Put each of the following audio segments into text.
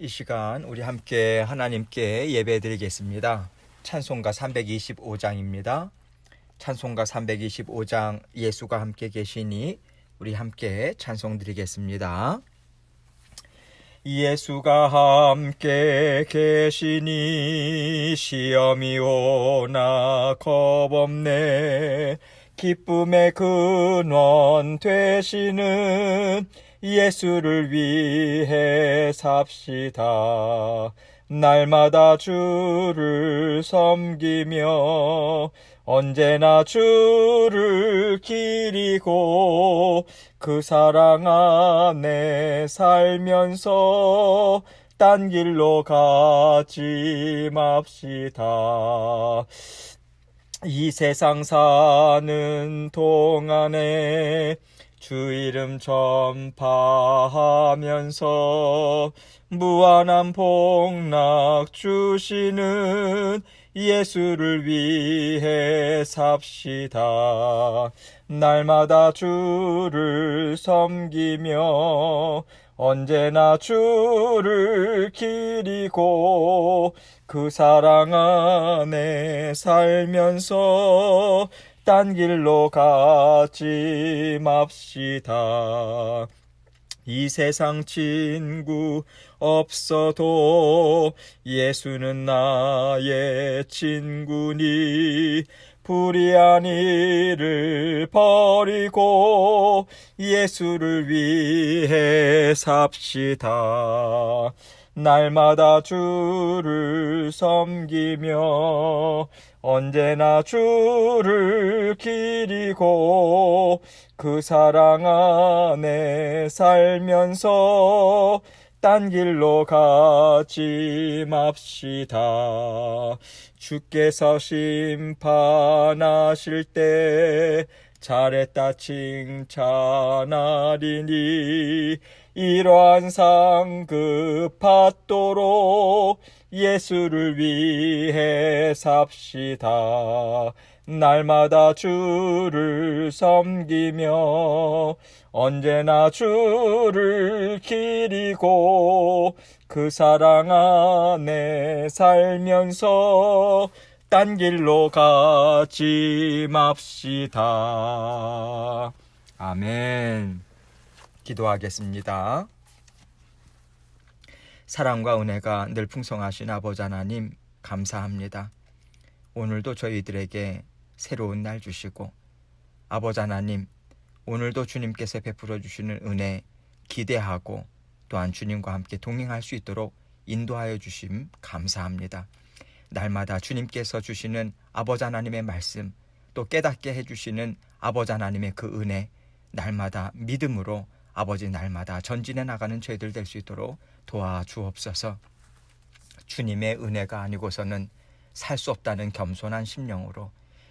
이 시간 우리 함께 하나님께 예배드리겠습니다. 찬송가 325장입니다. 찬송가 325장 예수가 함께 계시니 우리 함께 찬송 드리겠습니다. 예수가 함께 계시니 시험이 오나 겁없네. 기쁨의 근원 되시는 예수를 위해 삽시다. 날마다 주를 섬기며 언제나 주를 기리고 그 사랑 안에 살면서 딴 길로 가지 맙시다. 이 세상 사는 동안에 주 이름 전파하면서 무한한 복락 주시는 예수를 위해 삽시다. 날마다 주를 섬기며 언제나 주를 기리고 그 사랑 안에 살면서 딴 길로 가지 맙시다. 이 세상 친구 없어도 예수는 나의 친구니 불의한 일을 버리고 예수를 위해 삽시다. 날마다 주를 섬기며 언제나 주를 기리고 그 사랑 안에 살면서 딴 길로 가지 맙시다. 주께서 심판하실 때 잘했다 칭찬하리니 이러한 상급 받도록 예수를 위해 삽시다. 날마다 주를 섬기며 언제나 주를 기리고 그 사랑 안에 살면서 딴 길로 가지 맙시다. 아멘. 기도하겠습니다. 사랑과 은혜가 늘 풍성하신 아버지 하나님 감사합니다. 오늘도 저희들에게 새로운 날 주시고 아버지 하나님 오늘도 주님께서 베풀어 주시는 은혜 기대하고 또한 주님과 함께 동행할 수 있도록 인도하여 주심 감사합니다. 날마다 주님께서 주시는 아버지 하나님의 말씀 또 깨닫게 해주시는 아버지 하나님의 그 은혜 날마다 믿음으로 아버지 날마다 전진해 나가는 저희들 될 수 있도록 도와주옵소서. 주님의 은혜가 아니고서는 살 수 없다는 겸손한 심령으로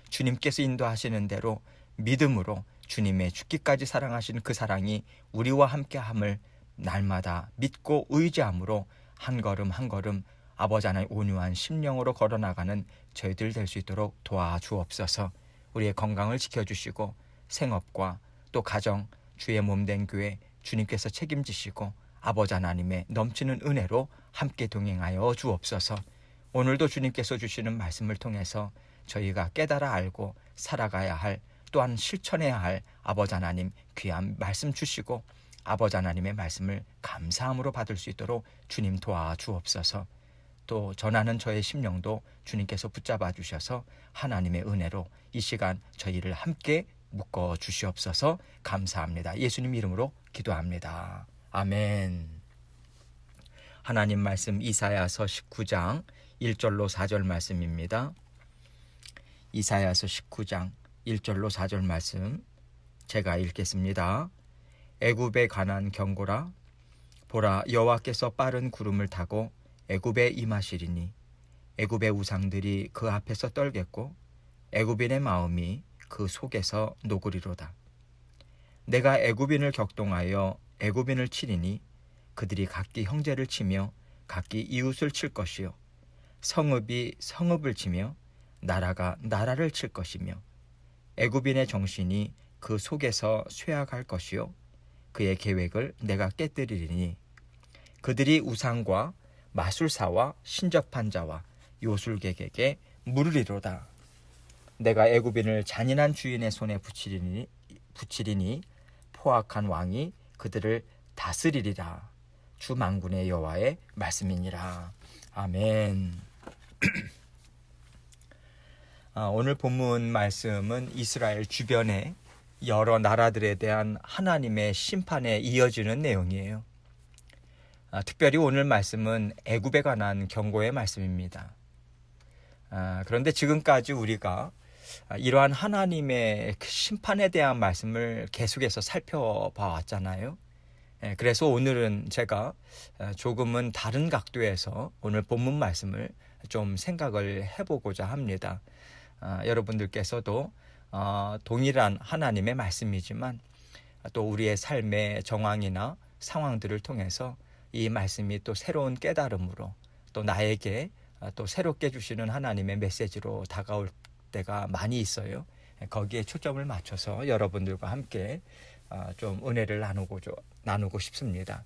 주님께서 인도하시는 대로 믿음으로 주님의 죽기까지 사랑하신 그 사랑이 우리와 함께함을 날마다 믿고 의지함으로 한 걸음 한 걸음 아버지 하나님 온유한 심령으로 걸어나가는 저희들 될 수 있도록 도와주옵소서. 우리의 건강을 지켜주시고 생업과 또 가정 주의 몸된 교회 주님께서 책임지시고 아버지 하나님의 넘치는 은혜로 함께 동행하여 주옵소서. 오늘도 주님께서 주시는 말씀을 통해서 저희가 깨달아 알고 살아가야 할 또한 실천해야 할 아버지 하나님 귀한 말씀 주시고 아버지 하나님의 말씀을 감사함으로 받을 수 있도록 주님 도와주옵소서. 또 전하는 저의 심령도 주님께서 붙잡아 주셔서 하나님의 은혜로 이 시간 저희를 함께 묶어 주시옵소서. 감사합니다. 예수님 이름으로 기도합니다. 아멘. 하나님 말씀 이사야서 19장 1절로 4절 말씀입니다. 이사야서 19장 1절로 4절 말씀 제가 읽겠습니다. 애굽에 관한 경고라. 보라, 여호와께서 빠른 구름을 타고 애굽에 임하시리니 애굽의 우상들이 그 앞에서 떨겠고 애굽인의 마음이 그 속에서 녹으리로다. 내가 애굽인을 격동하여 애굽인을 치리니 그들이 각기 형제를 치며 각기 이웃을 칠 것이요 성읍이 성읍을 치며 나라가 나라를 칠 것이며 애굽인의 정신이 그 속에서 쇠약할 것이요 그의 계획을 내가 깨뜨리리니 그들이 우상과 마술사와 신접한 자와 요술객에게 물으리로다. 내가 애굽인을 잔인한 주인의 손에 붙이리니 포악한 왕이 그들을 다스리리라. 주 만군의 여호와의 말씀이니라. 아멘. 오늘 본문 말씀은 이스라엘 주변의 여러 나라들에 대한 하나님의 심판에 이어지는 내용이에요. 특별히 오늘 말씀은 애굽에 관한 경고의 말씀입니다. 그런데 지금까지 우리가 이러한 하나님의 심판에 대한 말씀을 계속해서 살펴봐 왔잖아요. 그래서 오늘은 제가 조금은 다른 각도에서 오늘 본문 말씀을 좀 생각을 해보고자 합니다. 여러분들께서도 동일한 하나님의 말씀이지만 또 우리의 삶의 정황이나 상황들을 통해서 이 말씀이 또 새로운 깨달음으로 또 나에게 또 새롭게 주시는 하나님의 메시지로 다가올 때가 많이 있어요. 거기에 초점을 맞춰서 여러분들과 함께 좀 은혜를 나누고 싶습니다.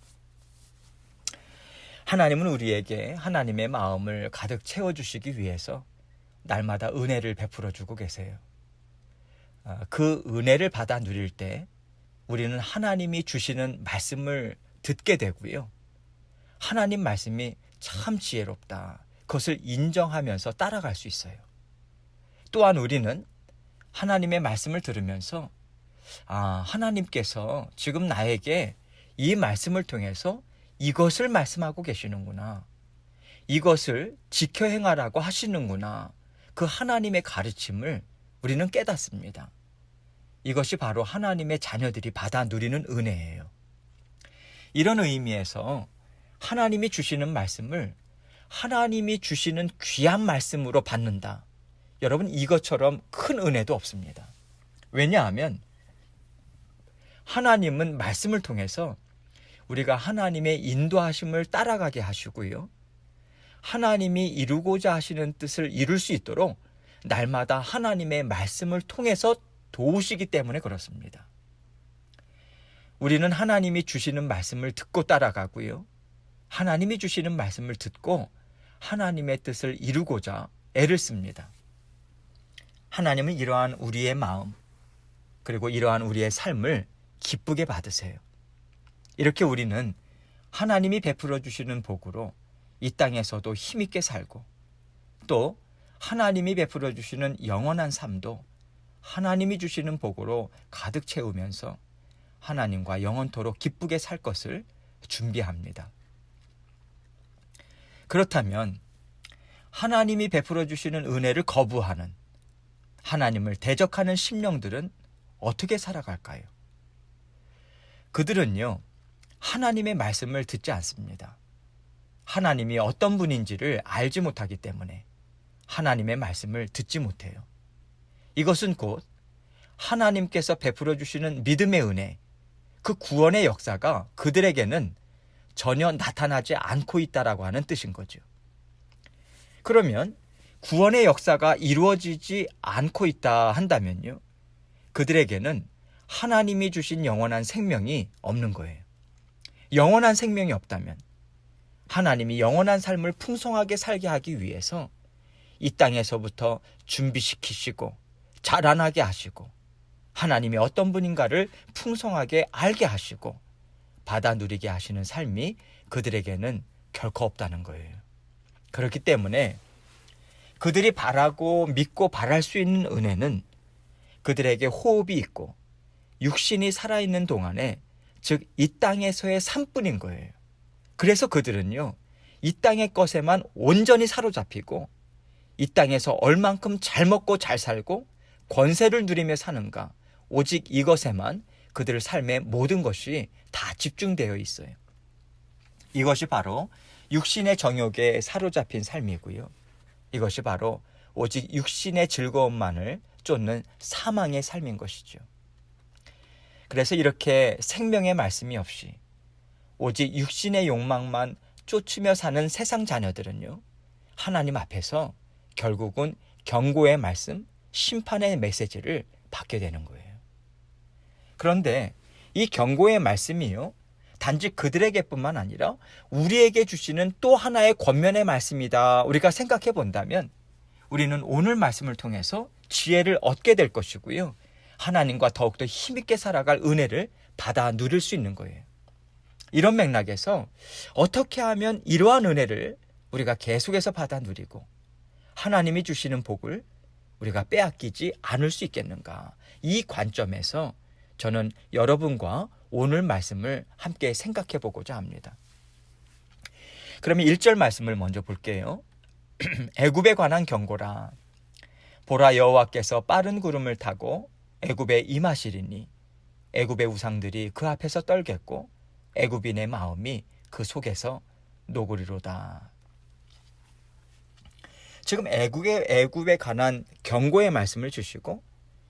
하나님은 우리에게 하나님의 마음을 가득 채워주시기 위해서 날마다 은혜를 베풀어 주고 계세요. 그 은혜를 받아 누릴 때 우리는 하나님이 주시는 말씀을 듣게 되고요. 하나님 말씀이 참 지혜롭다. 그것을 인정하면서 따라갈 수 있어요. 또한 우리는 하나님의 말씀을 들으면서 하나님께서 지금 나에게 이 말씀을 통해서 이것을 말씀하고 계시는구나. 이것을 지켜 행하라고 하시는구나. 그 하나님의 가르침을 우리는 깨닫습니다. 이것이 바로 하나님의 자녀들이 받아 누리는 은혜예요. 이런 의미에서 하나님이 주시는 말씀을 하나님이 주시는 귀한 말씀으로 받는다. 여러분, 이것처럼 큰 은혜도 없습니다. 왜냐하면 하나님은 말씀을 통해서 우리가 하나님의 인도하심을 따라가게 하시고요. 하나님이 이루고자 하시는 뜻을 이룰 수 있도록 날마다 하나님의 말씀을 통해서 도우시기 때문에 그렇습니다. 우리는 하나님이 주시는 말씀을 듣고 따라가고요. 하나님이 주시는 말씀을 듣고 하나님의 뜻을 이루고자 애를 씁니다. 하나님은 이러한 우리의 마음, 그리고 이러한 우리의 삶을 기쁘게 받으세요. 이렇게 우리는 하나님이 베풀어 주시는 복으로 이 땅에서도 힘있게 살고, 또 하나님이 베풀어 주시는 영원한 삶도 하나님이 주시는 복으로 가득 채우면서 하나님과 영원토록 기쁘게 살 것을 준비합니다. 그렇다면 하나님이 베풀어 주시는 은혜를 거부하는, 하나님을 대적하는 심령들은 어떻게 살아갈까요? 그들은요, 하나님의 말씀을 듣지 않습니다. 하나님이 어떤 분인지를 알지 못하기 때문에 하나님의 말씀을 듣지 못해요. 이것은 곧 하나님께서 베풀어 주시는 믿음의 은혜, 그 구원의 역사가 그들에게는 전혀 나타나지 않고 있다라고 하는 뜻인 거죠. 그러면 구원의 역사가 이루어지지 않고 있다 한다면요, 그들에게는 하나님이 주신 영원한 생명이 없는 거예요. 영원한 생명이 없다면 하나님이 영원한 삶을 풍성하게 살게 하기 위해서 이 땅에서부터 준비시키시고 자라나게 하시고 하나님이 어떤 분인가를 풍성하게 알게 하시고 받아 누리게 하시는 삶이 그들에게는 결코 없다는 거예요. 그렇기 때문에 그들이 바라고 믿고 바랄 수 있는 은혜는 그들에게 호흡이 있고 육신이 살아있는 동안에, 즉 이 땅에서의 삶뿐인 거예요. 그래서 그들은요, 이 땅의 것에만 온전히 사로잡히고 이 땅에서 얼만큼 잘 먹고 잘 살고 권세를 누리며 사는가, 오직 이것에만 그들 삶의 모든 것이 다 집중되어 있어요. 이것이 바로 육신의 정욕에 사로잡힌 삶이고요. 이것이 바로 오직 육신의 즐거움만을 쫓는 사망의 삶인 것이죠. 그래서 이렇게 생명의 말씀이 없이 오직 육신의 욕망만 쫓으며 사는 세상 자녀들은요, 하나님 앞에서 결국은 경고의 말씀, 심판의 메시지를 받게 되는 거예요. 그런데 이 경고의 말씀이요, 단지 그들에게뿐만 아니라 우리에게 주시는 또 하나의 권면의 말씀이다. 우리가 생각해 본다면 우리는 오늘 말씀을 통해서 지혜를 얻게 될 것이고요. 하나님과 더욱더 힘있게 살아갈 은혜를 받아 누릴 수 있는 거예요. 이런 맥락에서 어떻게 하면 이러한 은혜를 우리가 계속해서 받아 누리고 하나님이 주시는 복을 우리가 빼앗기지 않을 수 있겠는가? 이 관점에서 저는 여러분과 오늘 말씀을 함께 생각해 보고자 합니다. 그러면 1절 말씀을 먼저 볼게요. 애굽에 관한 경고라. 보라, 여호와께서 빠른 구름을 타고 애굽에 임하시리니 애굽의 우상들이 그 앞에서 떨겠고 애굽인의 마음이 그 속에서 녹으리로다. 지금 애굽에 관한 경고의 말씀을 주시고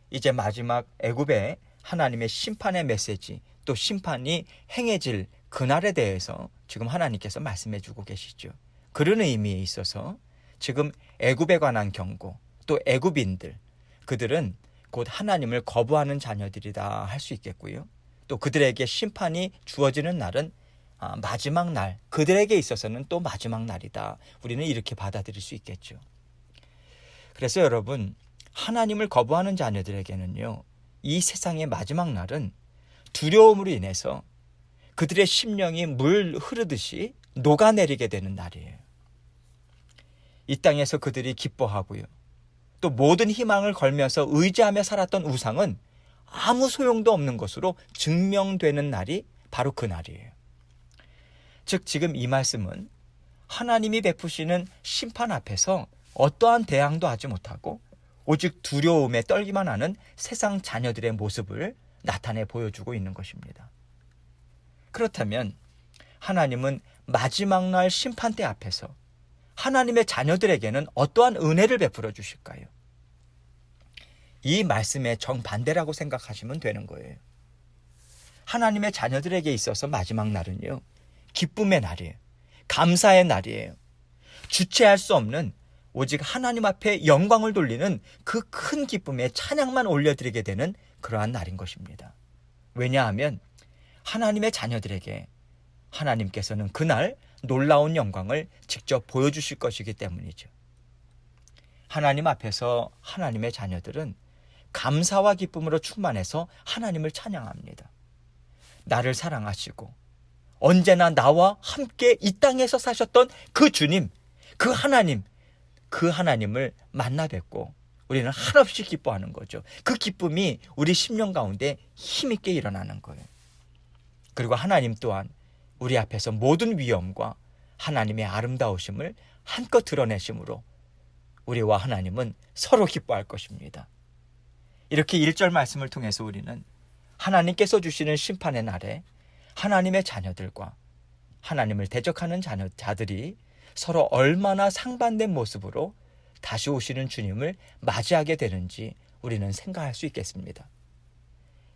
이제 마지막 애굽의 하나님의 심판의 메시지, 또 심판이 행해질 그날에 대해서 지금 하나님께서 말씀해 주고 계시죠. 그런 의미에 있어서 지금 애굽에 관한 경고, 또 애굽인들, 그들은 곧 하나님을 거부하는 자녀들이다 할 수 있겠고요. 또 그들에게 심판이 주어지는 날은 마지막 날, 그들에게 있어서는 또 마지막 날이다. 우리는 이렇게 받아들일 수 있겠죠. 그래서 여러분, 하나님을 거부하는 자녀들에게는요, 이 세상의 마지막 날은 두려움으로 인해서 그들의 심령이 물 흐르듯이 녹아내리게 되는 날이에요. 이 땅에서 그들이 기뻐하고요, 또 모든 희망을 걸면서 의지하며 살았던 우상은 아무 소용도 없는 것으로 증명되는 날이 바로 그 날이에요. 즉 지금 이 말씀은 하나님이 베푸시는 심판 앞에서 어떠한 대항도 하지 못하고 오직 두려움에 떨기만 하는 세상 자녀들의 모습을 나타내 보여주고 있는 것입니다. 그렇다면 하나님은 마지막 날 심판대 앞에서 하나님의 자녀들에게는 어떠한 은혜를 베풀어 주실까요? 이 말씀의 정반대라고 생각하시면 되는 거예요. 하나님의 자녀들에게 있어서 마지막 날은요, 기쁨의 날이에요. 감사의 날이에요. 주체할 수 없는 오직 하나님 앞에 영광을 돌리는 그 큰 기쁨에 찬양만 올려드리게 되는 그러한 날인 것입니다. 왜냐하면 하나님의 자녀들에게 하나님께서는 그날 놀라운 영광을 직접 보여주실 것이기 때문이죠. 하나님 앞에서 하나님의 자녀들은 감사와 기쁨으로 충만해서 하나님을 찬양합니다. 나를 사랑하시고 언제나 나와 함께 이 땅에서 사셨던 그 주님, 그 하나님을 만나 뵙고 우리는 한없이 기뻐하는 거죠. 그 기쁨이 우리 심령 가운데 힘있게 일어나는 거예요. 그리고 하나님 또한 우리 앞에서 모든 위엄과 하나님의 아름다우심을 한껏 드러내심으로 우리와 하나님은 서로 기뻐할 것입니다. 이렇게 1절 말씀을 통해서 우리는 하나님께서 주시는 심판의 날에 하나님의 자녀들과 하나님을 대적하는 자들이 서로 얼마나 상반된 모습으로 다시 오시는 주님을 맞이하게 되는지 우리는 생각할 수 있겠습니다.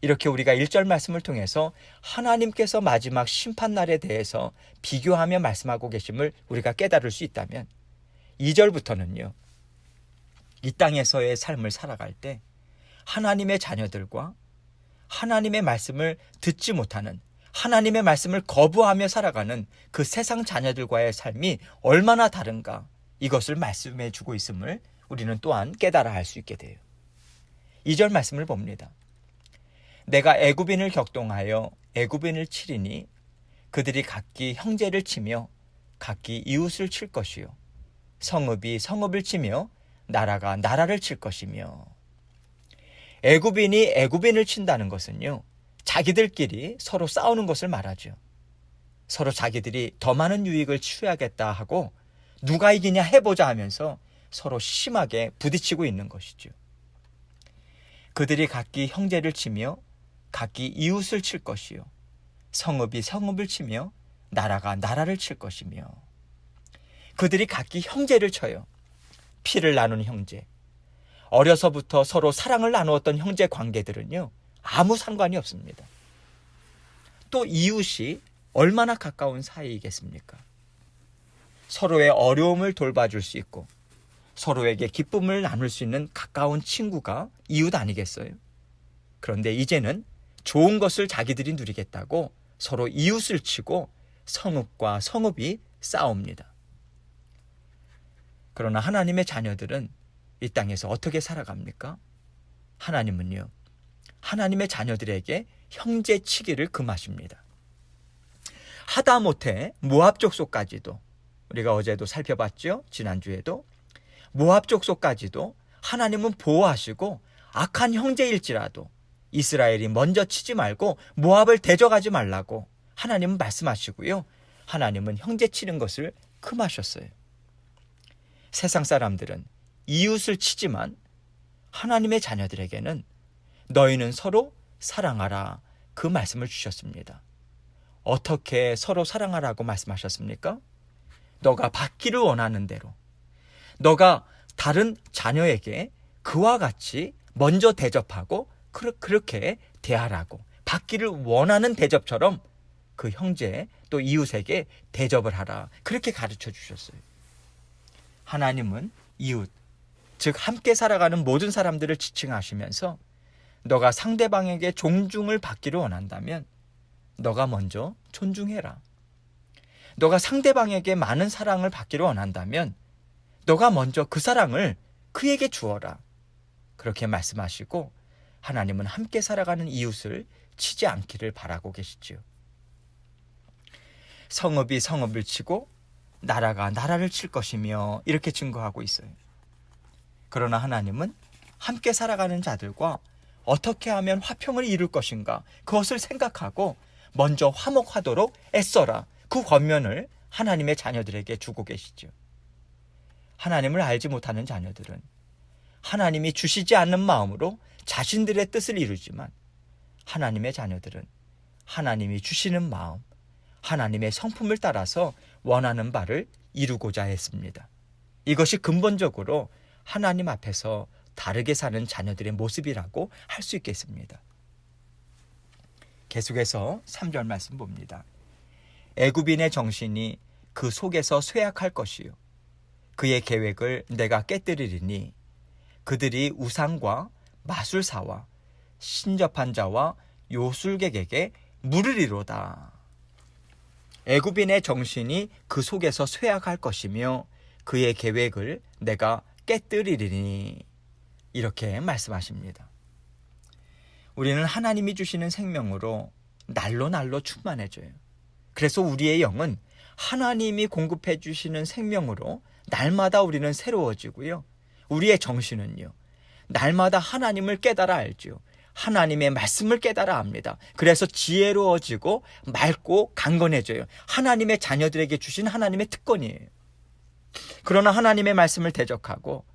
이렇게 우리가 1절 말씀을 통해서 하나님께서 마지막 심판날에 대해서 비교하며 말씀하고 계심을 우리가 깨달을 수 있다면 2절부터는요, 이 땅에서의 삶을 살아갈 때 하나님의 자녀들과 하나님의 말씀을 듣지 못하는, 하나님의 말씀을 거부하며 살아가는 그 세상 자녀들과의 삶이 얼마나 다른가, 이것을 말씀해 주고 있음을 우리는 또한 깨달아 할 수 있게 돼요. 2절 말씀을 봅니다. 내가 애굽인을 격동하여 애굽인을 치리니 그들이 각기 형제를 치며 각기 이웃을 칠 것이요 성읍이 성읍을 치며 나라가 나라를 칠 것이며. 애굽인이 애굽인을 친다는 것은요, 자기들끼리 서로 싸우는 것을 말하죠. 서로 자기들이 더 많은 유익을 취하겠다 하고 누가 이기냐 해보자 하면서 서로 심하게 부딪히고 있는 것이죠. 그들이 각기 형제를 치며 각기 이웃을 칠 것이요 성읍이 성읍을 치며 나라가 나라를 칠 것이며. 그들이 각기 형제를 쳐요. 피를 나눈 형제, 어려서부터 서로 사랑을 나누었던 형제 관계들은요, 아무 상관이 없습니다. 또 이웃이 얼마나 가까운 사이이겠습니까? 서로의 어려움을 돌봐줄 수 있고 서로에게 기쁨을 나눌 수 있는 가까운 친구가 이웃 아니겠어요? 그런데 이제는 좋은 것을 자기들이 누리겠다고 서로 이웃을 치고 성읍과 성읍이 싸웁니다. 그러나 하나님의 자녀들은 이 땅에서 어떻게 살아갑니까? 하나님은요, 하나님의 자녀들에게 형제치기를 금하십니다. 하다못해 모압 족속까지도, 우리가 어제도 살펴봤죠? 지난주에도 모압 족속까지도 하나님은 보호하시고 악한 형제일지라도 이스라엘이 먼저 치지 말고 모압을 대적하지 말라고 하나님은 말씀하시고요, 하나님은 형제 치는 것을 금하셨어요. 세상 사람들은 이웃을 치지만 하나님의 자녀들에게는 너희는 서로 사랑하라, 그 말씀을 주셨습니다. 어떻게 서로 사랑하라고 말씀하셨습니까? 너가 받기를 원하는 대로, 너가 다른 자녀에게 그와 같이 먼저 대접하고 그렇게 대하라고, 받기를 원하는 대접처럼 그 형제 또 이웃에게 대접을 하라, 그렇게 가르쳐 주셨어요. 하나님은 이웃, 즉 함께 살아가는 모든 사람들을 지칭하시면서 너가 상대방에게 존중을 받기를 원한다면 너가 먼저 존중해라. 너가 상대방에게 많은 사랑을 받기를 원한다면 너가 먼저 그 사랑을 그에게 주어라. 그렇게 말씀하시고 하나님은 함께 살아가는 이웃을 치지 않기를 바라고 계시지요. 성읍이 성읍을 치고 나라가 나라를 칠 것이며 이렇게 증거하고 있어요. 그러나 하나님은 함께 살아가는 자들과 어떻게 하면 화평을 이룰 것인가, 그것을 생각하고 먼저 화목하도록 애써라, 그 권면을 하나님의 자녀들에게 주고 계시죠. 하나님을 알지 못하는 자녀들은 하나님이 주시지 않는 마음으로 자신들의 뜻을 이루지만, 하나님의 자녀들은 하나님이 주시는 마음, 하나님의 성품을 따라서 원하는 바를 이루고자 했습니다. 이것이 근본적으로 하나님 앞에서 다르게 사는 자녀들의 모습이라고 할 수 있겠습니다. 계속해서 3절 말씀 봅니다. 애굽인의 정신이 그 속에서 쇠약할 것이요, 그의 계획을 내가 깨뜨리리니 그들이 우상과 마술사와 신접한 자와 요술객에게 물으리로다. 애굽인의 정신이 그 속에서 쇠약할 것이며 그의 계획을 내가 깨뜨리리니, 이렇게 말씀하십니다. 우리는 하나님이 주시는 생명으로 날로 충만해져요. 그래서 우리의 영은 하나님이 공급해 주시는 생명으로 날마다 우리는 새로워지고요, 우리의 정신은요, 날마다 하나님을 깨달아 알죠. 하나님의 말씀을 깨달아 압니다. 그래서 지혜로워지고 맑고 강건해져요. 하나님의 자녀들에게 주신 하나님의 특권이에요. 그러나 하나님의 말씀을 대적하고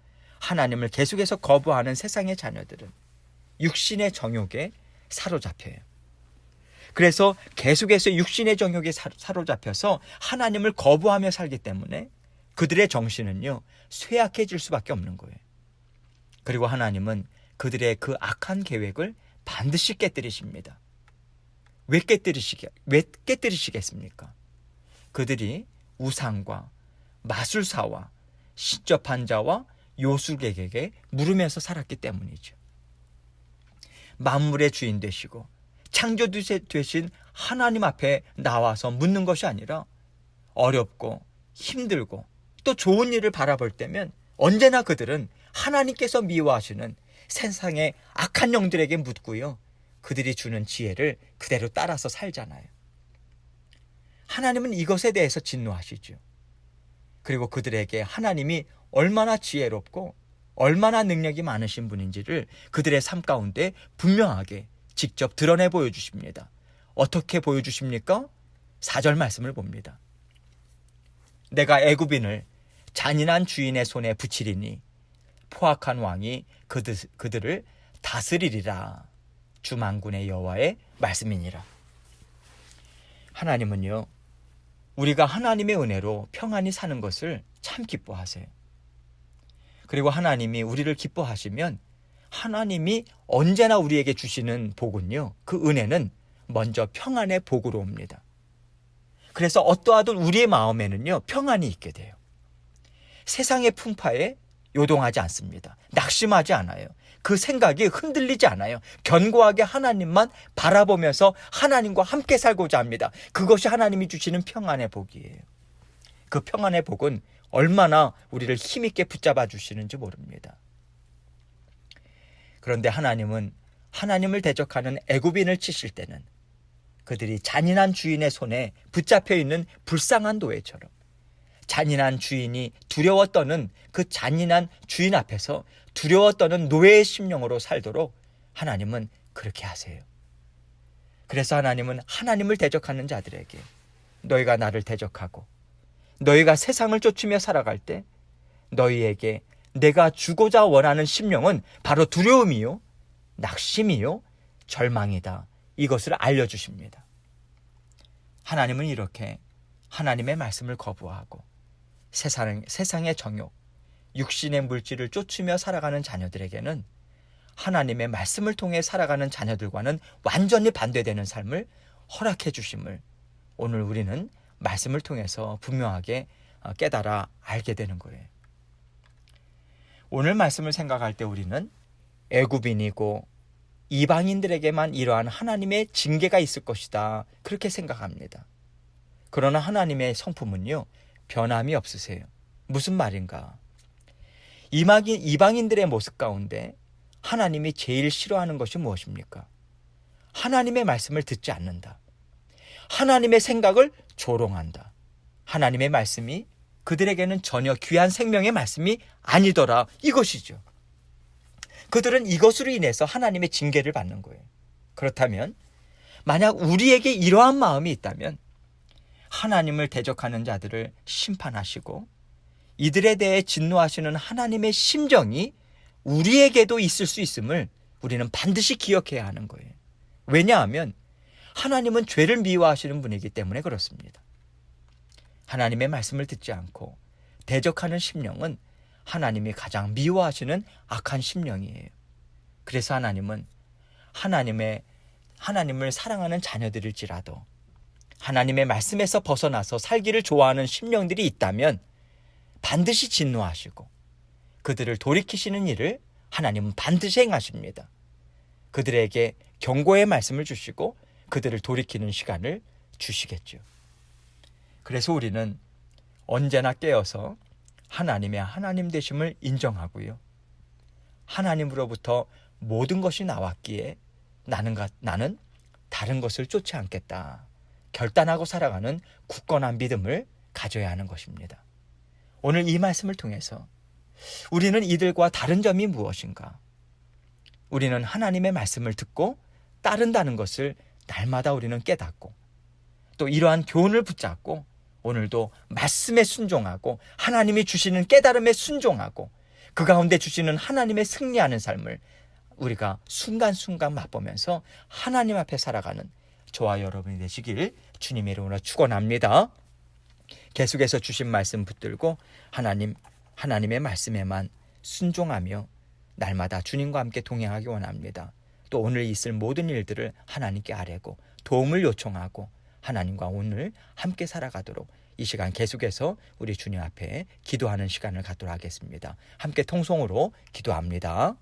하나님을 계속해서 거부하는 세상의 자녀들은 육신의 정욕에 사로잡혀요. 그래서 계속해서 육신의 정욕에 사로잡혀서 하나님을 거부하며 살기 때문에 그들의 정신은요, 쇠약해질 수밖에 없는 거예요. 그리고 하나님은 그들의 그 악한 계획을 반드시 깨뜨리십니다. 왜 깨뜨리시겠습니까? 그들이 우상과 마술사와 신접한 자와 요술객에게 물으면서 살았기 때문이죠. 만물의 주인 되시고 창조 되신 하나님 앞에 나와서 묻는 것이 아니라 어렵고 힘들고 또 좋은 일을 바라볼 때면 언제나 그들은 하나님께서 미워하시는 세상의 악한 영들에게 묻고요, 그들이 주는 지혜를 그대로 따라서 살잖아요. 하나님은 이것에 대해서 진노하시죠. 그리고 그들에게 하나님이 얼마나 지혜롭고 얼마나 능력이 많으신 분인지를 그들의 삶 가운데 분명하게 직접 드러내 보여주십니다. 어떻게 보여주십니까? 4절 말씀을 봅니다. 내가 애굽인을 잔인한 주인의 손에 붙이리니 포악한 왕이 그들을 다스리리라. 주 만군의 여호와의 말씀이니라. 하나님은요, 우리가 하나님의 은혜로 평안히 사는 것을 참 기뻐하세요. 그리고 하나님이 우리를 기뻐하시면 하나님이 언제나 우리에게 주시는 복은요, 그 은혜는 먼저 평안의 복으로 옵니다. 그래서 어떠하든 우리의 마음에는요, 평안이 있게 돼요. 세상의 풍파에 요동하지 않습니다. 낙심하지 않아요. 그 생각이 흔들리지 않아요. 견고하게 하나님만 바라보면서 하나님과 함께 살고자 합니다. 그것이 하나님이 주시는 평안의 복이에요. 그 평안의 복은 얼마나 우리를 힘있게 붙잡아 주시는지 모릅니다. 그런데 하나님은 하나님을 대적하는 애굽인을 치실 때는 그들이 잔인한 주인의 손에 붙잡혀 있는 불쌍한 노예처럼, 잔인한 주인이 두려워 떠는 그 잔인한 주인 앞에서 두려워 떠는 노예의 심령으로 살도록 하나님은 그렇게 하세요. 그래서 하나님은 하나님을 대적하는 자들에게 너희가 나를 대적하고 너희가 세상을 쫓으며 살아갈 때 너희에게 내가 주고자 원하는 심령은 바로 두려움이요, 낙심이요, 절망이다. 이것을 알려주십니다. 하나님은 이렇게 하나님의 말씀을 거부하고 세상의 정욕, 육신의 물질을 쫓으며 살아가는 자녀들에게는 하나님의 말씀을 통해 살아가는 자녀들과는 완전히 반대되는 삶을 허락해 주심을 오늘 우리는 말씀을 통해서 분명하게 깨달아 알게 되는 거예요. 오늘 말씀을 생각할 때 우리는 애굽인이고 이방인들에게만 이러한 하나님의 징계가 있을 것이다, 그렇게 생각합니다. 그러나 하나님의 성품은요, 변함이 없으세요. 무슨 말인가? 이방인들의 모습 가운데 하나님이 제일 싫어하는 것이 무엇입니까? 하나님의 말씀을 듣지 않는다. 하나님의 생각을 조롱한다. 하나님의 말씀이 그들에게는 전혀 귀한 생명의 말씀이 아니더라, 이것이죠. 그들은 이것으로 인해서 하나님의 징계를 받는 거예요. 그렇다면 만약 우리에게 이러한 마음이 있다면 하나님을 대적하는 자들을 심판하시고 이들에 대해 진노하시는 하나님의 심정이 우리에게도 있을 수 있음을 우리는 반드시 기억해야 하는 거예요. 왜냐하면 하나님은 죄를 미워하시는 분이기 때문에 그렇습니다. 하나님의 말씀을 듣지 않고 대적하는 심령은 하나님이 가장 미워하시는 악한 심령이에요. 그래서 하나님은 하나님을 사랑하는 자녀들일지라도 하나님의 말씀에서 벗어나서 살기를 좋아하는 심령들이 있다면 반드시 진노하시고 그들을 돌이키시는 일을 하나님은 반드시 행하십니다. 그들에게 경고의 말씀을 주시고 그들을 돌이키는 시간을 주시겠죠. 그래서 우리는 언제나 깨어서 하나님의 하나님 되심을 인정하고요. 하나님으로부터 모든 것이 나왔기에 나는 다른 것을 쫓지 않겠다, 결단하고 살아가는 굳건한 믿음을 가져야 하는 것입니다. 오늘 이 말씀을 통해서 우리는 이들과 다른 점이 무엇인가? 우리는 하나님의 말씀을 듣고 따른다는 것을 날마다 우리는 깨닫고 또 이러한 교훈을 붙잡고 오늘도 말씀에 순종하고 하나님이 주시는 깨달음에 순종하고 그 가운데 주시는 하나님의 승리하는 삶을 우리가 순간순간 맛보면서 하나님 앞에 살아가는 저와 여러분이 되시길 주님의 이름으로 축원합니다. 계속해서 주신 말씀 붙들고 하나님의 말씀에만 순종하며 날마다 주님과 함께 동행하기 원합니다. 또 오늘 있을 모든 일들을 하나님께 아뢰고 도움을 요청하고 하나님과 오늘 함께 살아가도록 이 시간 계속해서 우리 주님 앞에 기도하는 시간을 갖도록 하겠습니다. 함께 통성으로 기도합니다.